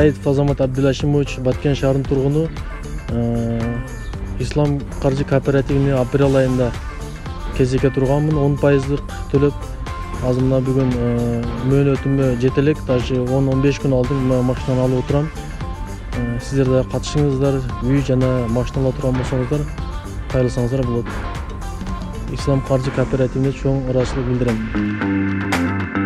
Саидов Азамат Абдилашимович, Баткен шаарынын тургуну. Ислам каржы кооперативине апрель айында кезекке турганмын, 10% төлөп. Азыр мына бүгүн мөөнөтүмө жете элек, даже 10-15 күн алдым машинаны алып отурам. Сиздер да катышыңыздар, үй жана машина алып турган болсоңуздар, кайрылсаңыздар болот. Ислам каржы кооперативине чоң ыраазычылык билдирем.